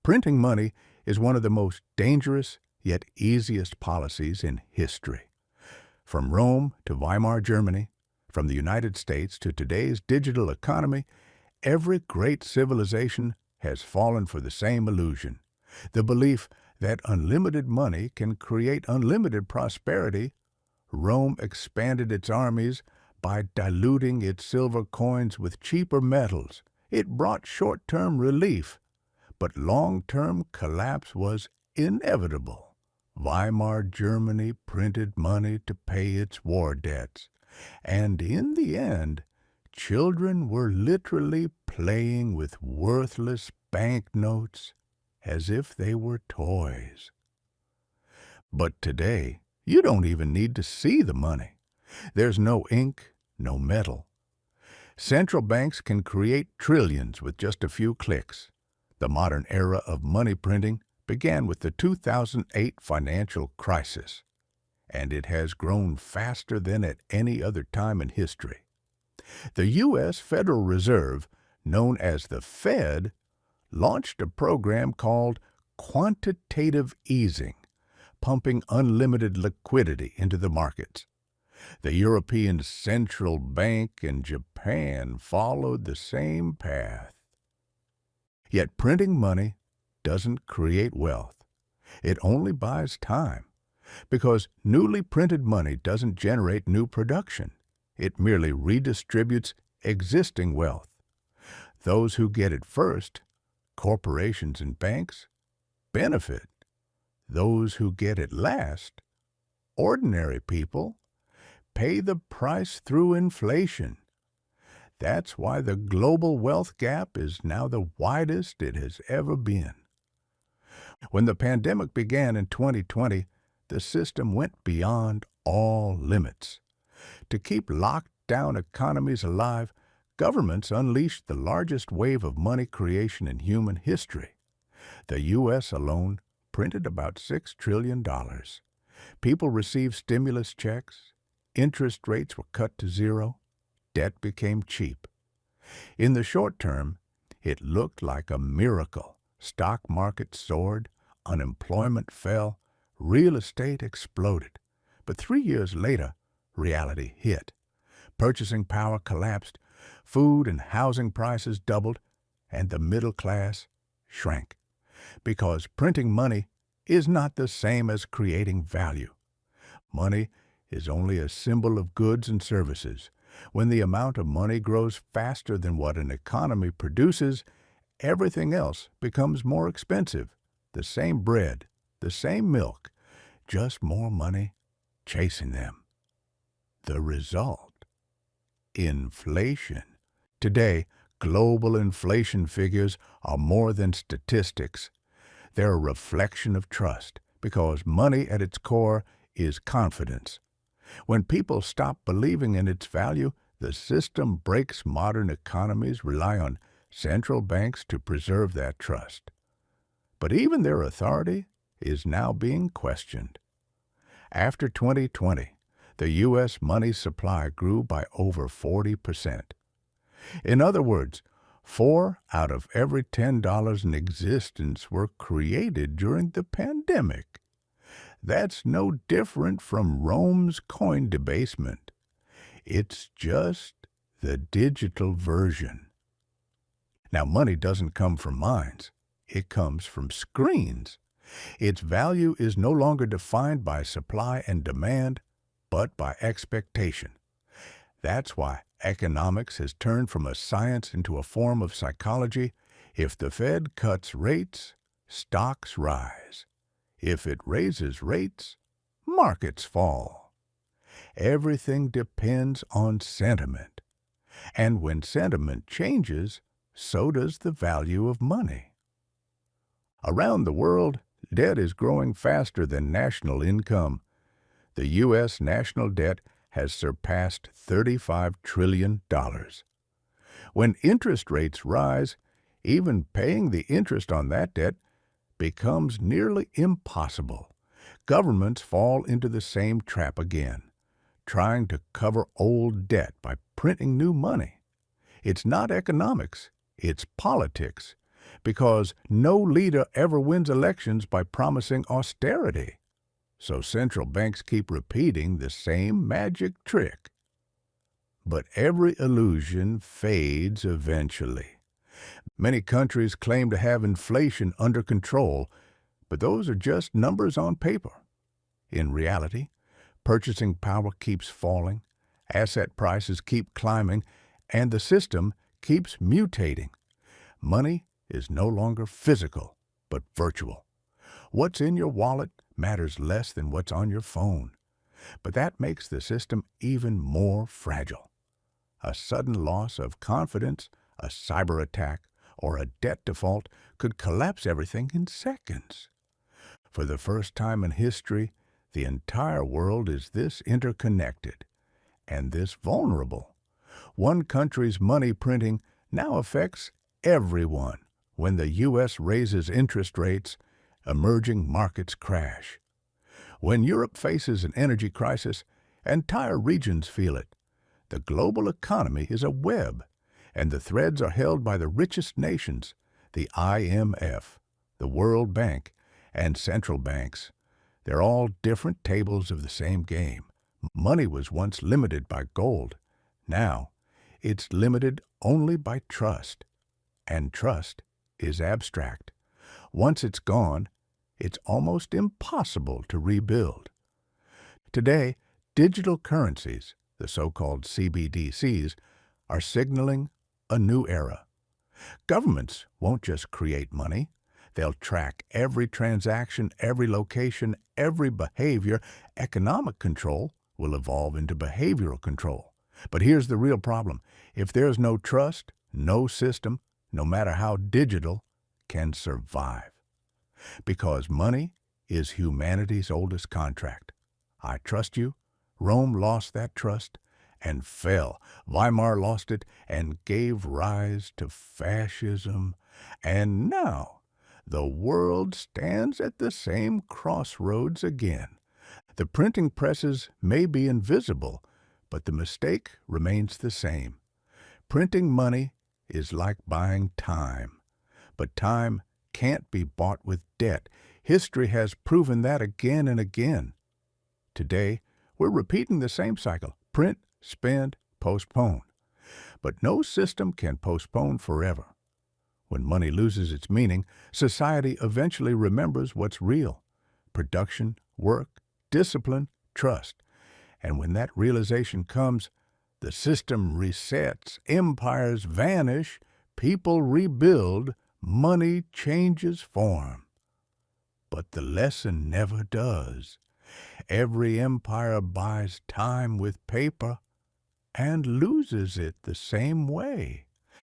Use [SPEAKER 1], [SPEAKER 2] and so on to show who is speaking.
[SPEAKER 1] Printing money is one of the most dangerous yet easiest policies in history. From Rome to Weimar Germany, from the United States to today's digital economy, every great civilization has fallen for the same illusion, the belief that unlimited money can create unlimited prosperity. Rome expanded its armies by diluting its silver coins with cheaper metals. It brought short-term relief, but long-term collapse was inevitable. Weimar Germany printed money to pay its war debts, and in the end, children were literally playing with worthless banknotes as if they were toys. But today, you don't even need to see the money. There's no ink, no metal. Central banks can create trillions with just a few clicks. The modern era of money printing began with the 2008 financial crisis, and it has grown faster than at any other time in history. The U.S. Federal Reserve, known as the Fed, launched a program called quantitative easing, pumping unlimited liquidity into the markets. The European Central Bank and Japan followed the same path. Yet printing money doesn't create wealth. It only buys time, because newly printed money doesn't generate new production. It merely redistributes existing wealth. Those who get it first, corporations and banks, benefit. Those who get it last, ordinary people, pay the price through inflation. That's why the global wealth gap is now the widest it has ever been. When the pandemic began in 2020, the system went beyond all limits. To keep locked-down economies alive, governments unleashed the largest wave of money creation in human history. The U.S. alone printed about $6 trillion. People received stimulus checks, interest rates were cut to zero, debt became cheap. In the short term, it looked like a miracle. Stock market soared, unemployment fell, real estate exploded. But 3 years later, reality hit. Purchasing power collapsed, food and housing prices doubled, and the middle class shrank. Because printing money is not the same as creating value. Money is only a symbol of goods and services. When the amount of money grows faster than what an economy produces, everything else becomes more expensive. The same bread, the same milk, just more money chasing them. The result? Inflation. Today, global inflation figures are more than statistics. They're a reflection of trust, because money at its core is confidence. When people stop believing in its value, the system breaks. Modern economies rely on central banks to preserve that trust. But even their authority is now being questioned. After 2020, the U.S. money supply grew by over 40%. In other words, 4 out of every $10 in existence were created during the pandemic. That's no different from Rome's coin debasement. It's just the digital version. Now, money doesn't come from mines. It comes from screens. Its value is no longer defined by supply and demand, but by expectation. That's why economics has turned from a science into a form of psychology. If the Fed cuts rates, stocks rise. If it raises rates, markets fall. Everything depends on sentiment. And when sentiment changes, so does the value of money. Around the world, debt is growing faster than national income. The U.S. national debt has surpassed $35 trillion. When interest rates rise, even paying the interest on that debt becomes nearly impossible. Governments fall into the same trap again, trying to cover old debt by printing new money. It's not economics, it's politics. because no leader ever wins elections by promising austerity. So central banks keep repeating the same magic trick. But every illusion fades eventually. Many countries claim to have inflation under control, but those are just numbers on paper. In reality, purchasing power keeps falling, asset prices keep climbing, and the system keeps mutating. Money is no longer physical, but virtual. What's in your wallet matters less than what's on your phone. But that makes the system even more fragile. A sudden loss of confidence, a cyber attack, or a debt default could collapse everything in seconds. For the first time in history, the entire world is this interconnected and this vulnerable. One country's money printing now affects everyone. When the U.S. raises interest rates, emerging markets crash. When Europe faces an energy crisis, entire regions feel it. The global economy is a web, and the threads are held by the richest nations, the IMF, the World Bank, and central banks. They're all different tables of the same game. Money was once limited by gold. Now, it's limited only by trust. And trust is abstract. Once it's gone, it's almost impossible to rebuild. Today, digital currencies, the so-called CBDCs, are signaling a new era. Governments won't just create money. They'll track every transaction, every location, every behavior. Economic control will evolve into behavioral control. But here's the real problem. If there's no trust, no system, no matter how digital, can survive. Because money is humanity's oldest contract. I trust you. Rome lost that trust and fell. Weimar lost it and gave rise to fascism. And now the world stands at the same crossroads again. The printing presses may be invisible, but the mistake remains the same. Printing money is like buying time. But time can't be bought with debt. History has proven that again and again. Today, we're repeating the same cycle. Print, spend, postpone. But no system can postpone forever. When money loses its meaning, society eventually remembers what's real. Production, work, discipline, trust. And when that realization comes, the system resets, empires vanish, people rebuild, money changes form. But the lesson never does. Every empire buys time with paper and loses it the same way.